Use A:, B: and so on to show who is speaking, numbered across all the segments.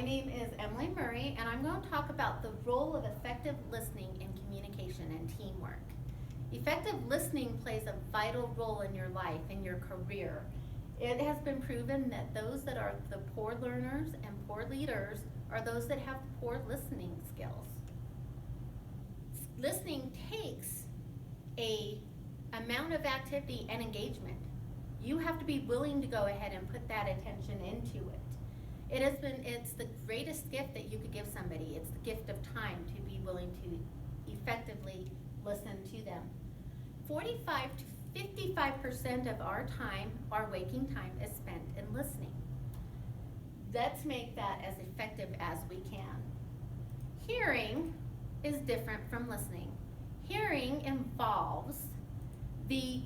A: name is Emily Murray, and I'm going to talk about the role of effective listening in communication and teamwork. Effective listening plays a vital role in your life, in your career. It has been proven that those that are the poor learners and poor leaders are those that have poor listening skills. Listening takes a amount of activity and engagement. You have to be willing to go ahead and put that attention into it. It's the greatest gift that you could give somebody. It's the gift of time to be willing to effectively listen to them. 45 to 55% of our time, our waking time, is spent in listening. Let's make that as effective as we can. Hearing is different from listening. Hearing involves the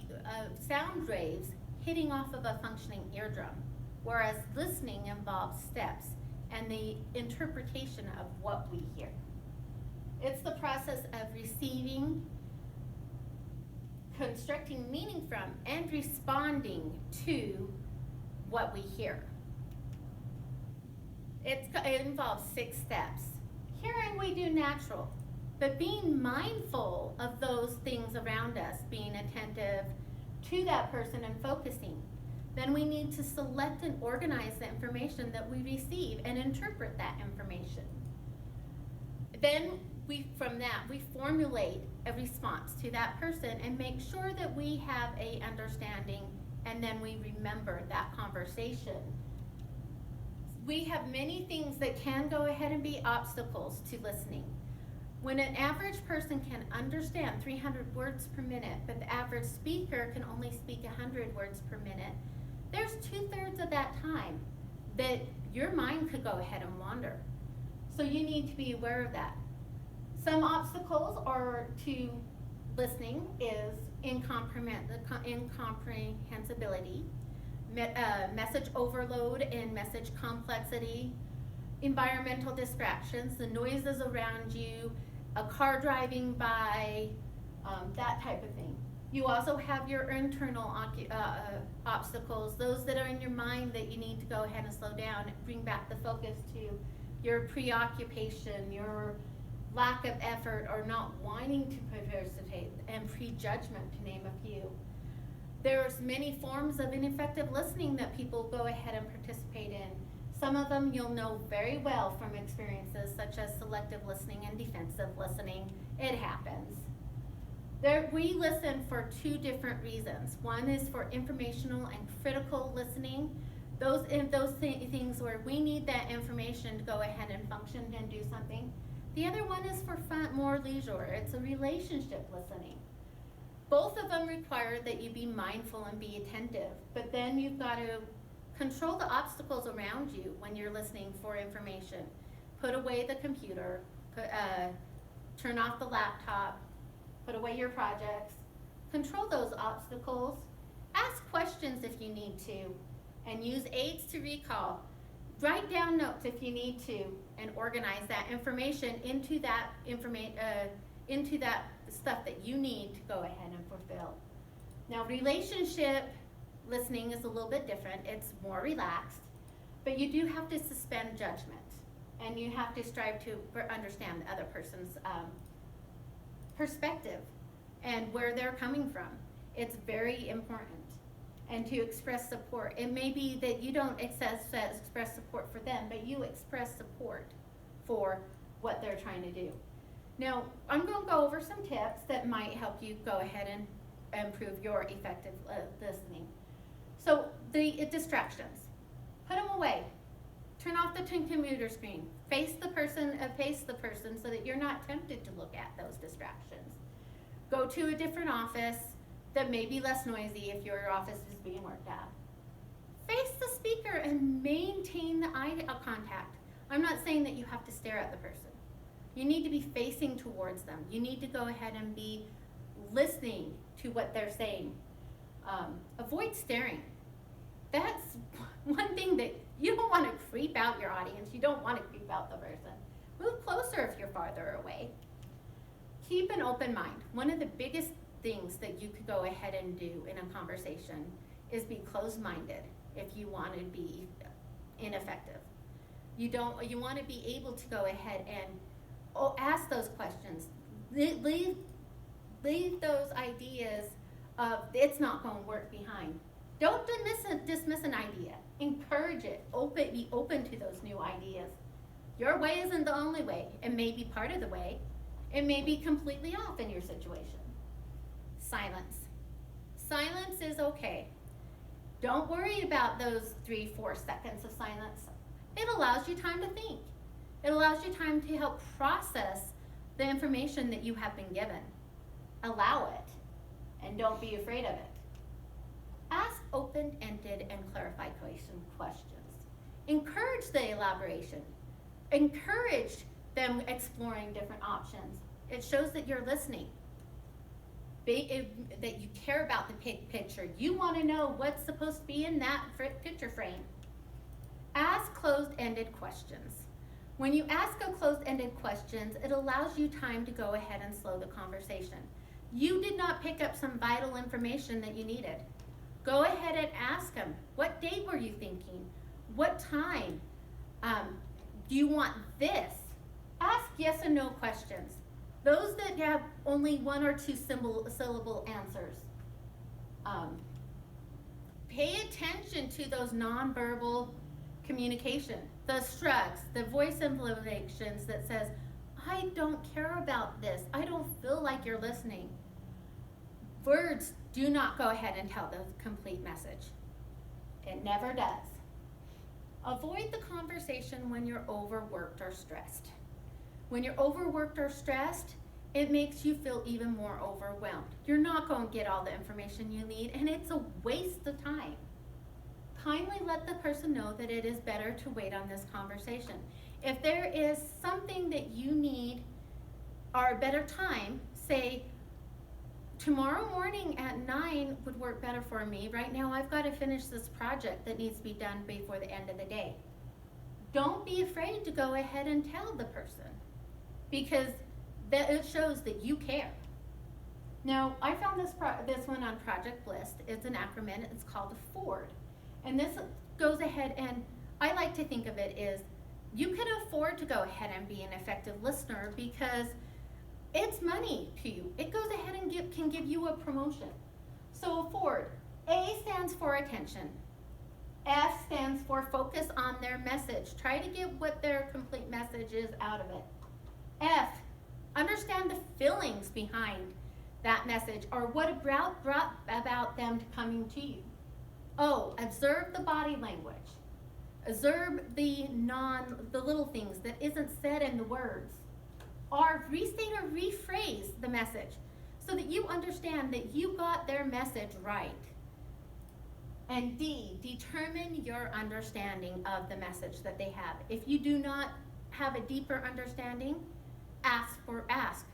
A: sound waves hitting off of a functioning eardrum, whereas listening involves steps and the interpretation of what we hear. It's the process of receiving, constructing meaning from, and responding to what we hear. It involves 6 steps. Hearing we do natural, but being mindful of those things around us, being attentive to that person and focusing. Then we need to select and organize the information that we receive and interpret that information. Then from that, we formulate a response to that person and make sure that we have a understanding, and then we remember that conversation. We have many things that can go ahead and be obstacles to listening. When an average person can understand 300 words per minute, but the average speaker can only speak 100 words per minute, there's 2/3 of that time that your mind could go ahead and wander. So you need to be aware of that. Some obstacles are to listening is incomprehensibility, message overload and message complexity, environmental distractions, the noises around you, a car driving by, that type of thing. You also have your internal obstacles, those that are in your mind that you need to go ahead and slow down, bring back the focus to your preoccupation, your lack of effort, or not wanting to participate, and prejudgment, to name a few. There's many forms of ineffective listening that people go ahead and participate in. Some of them you'll know very well from experiences such as selective listening and defensive listening. It happens. We listen for 2 different reasons. One is for informational and critical listening. Those things where we need that information to go ahead and function and do something. The other one is for fun, more leisure. It's a relationship listening. Both of them require that you be mindful and be attentive, but then you've got to control the obstacles around you when you're listening for information. Put away the computer, turn off the laptop, put away your projects. Control those obstacles. Ask questions if you need to, and use aids to recall. Write down notes if you need to, and organize that information into that stuff that you need to go ahead and fulfill. Now, relationship listening is a little bit different. It's more relaxed, but you do have to suspend judgment, and you have to strive to understand the other person's perspective and where they're coming from. It's very important. And to express support. It may be that you don't express support for them, but you express support for what they're trying to do. Now, I'm going to go over some tips that might help you go ahead and improve your effective listening. So, the distractions. Put them away. Turn off the computer screen. Face the person so that you're not tempted to look at those distractions. Go to a different office that may be less noisy if your office is being worked at. Face the speaker and maintain the eye contact. I'm not saying that you have to stare at the person. You need to be facing towards them. You need to go ahead and be listening to what they're saying. Avoid staring. That's one thing that you don't want to creep out your audience. You don't want to creep out the person. Move closer if you're farther away. Keep an open mind. One of the biggest things that you could go ahead and do in a conversation is be closed-minded if you want to be ineffective. You want to be able to go ahead and ask those questions. Leave those ideas of it's not going to work behind. Don't dismiss an idea. Encourage it. Be open to those new ideas. Your way isn't the only way. It may be part of the way. It may be completely off in your situation. Silence. Silence is okay. Don't worry about those 3-4 seconds of silence. It allows you time to think. It allows you time to help process the information that you have been given. Allow it, and don't be afraid of it. Ask open-ended and clarified questions. Encourage the elaboration. Encourage them exploring different options. It shows that you're listening, that you care about the big picture. You want to know what's supposed to be in that picture frame. Ask closed-ended questions. When you ask a closed-ended questions, it allows you time to go ahead and slow the conversation. You did not pick up some vital information that you needed. Go ahead and ask them, what date were you thinking? What time? Do you want this? Ask yes and no questions. Those that have only 1 or 2 syllable answers. Pay attention to those nonverbal communication, the shrugs, the voice inflections that says, I don't care about this. I don't feel like you're listening. Words do not go ahead and tell the complete message. It never does. Avoid the conversation when you're overworked or stressed. When you're overworked or stressed, it makes you feel even more overwhelmed. You're not going to get all the information you need, and it's a waste of time. Kindly let the person know that it is better to wait on this conversation. If there is something that you need or a better time, say, tomorrow morning at 9 would work better for me. Right now I've got to finish this project that needs to be done before the end of the day. Don't be afraid to go ahead and tell the person, because it shows that you care. Now, I found this one on Project Bliss. It's an acronym. It's called Afford. And this goes ahead, and I like to think of it as you can afford to go ahead and be an effective listener because it's money to you. It goes ahead and can give you a promotion. So Afford. A stands for attention. F stands for focus on their message. Try to get what their complete message is out of it. F, understand the feelings behind that message or what brought about them coming to you. O, observe the body language. Observe the little things that isn't said in the words. R, restate or rephrase the message so that you understand that you got their message right. And D, determine your understanding of the message that they have. If you do not have a deeper understanding, ask.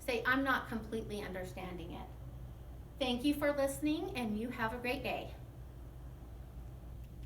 A: Say, I'm not completely understanding it. Thank you for listening, and you have a great day.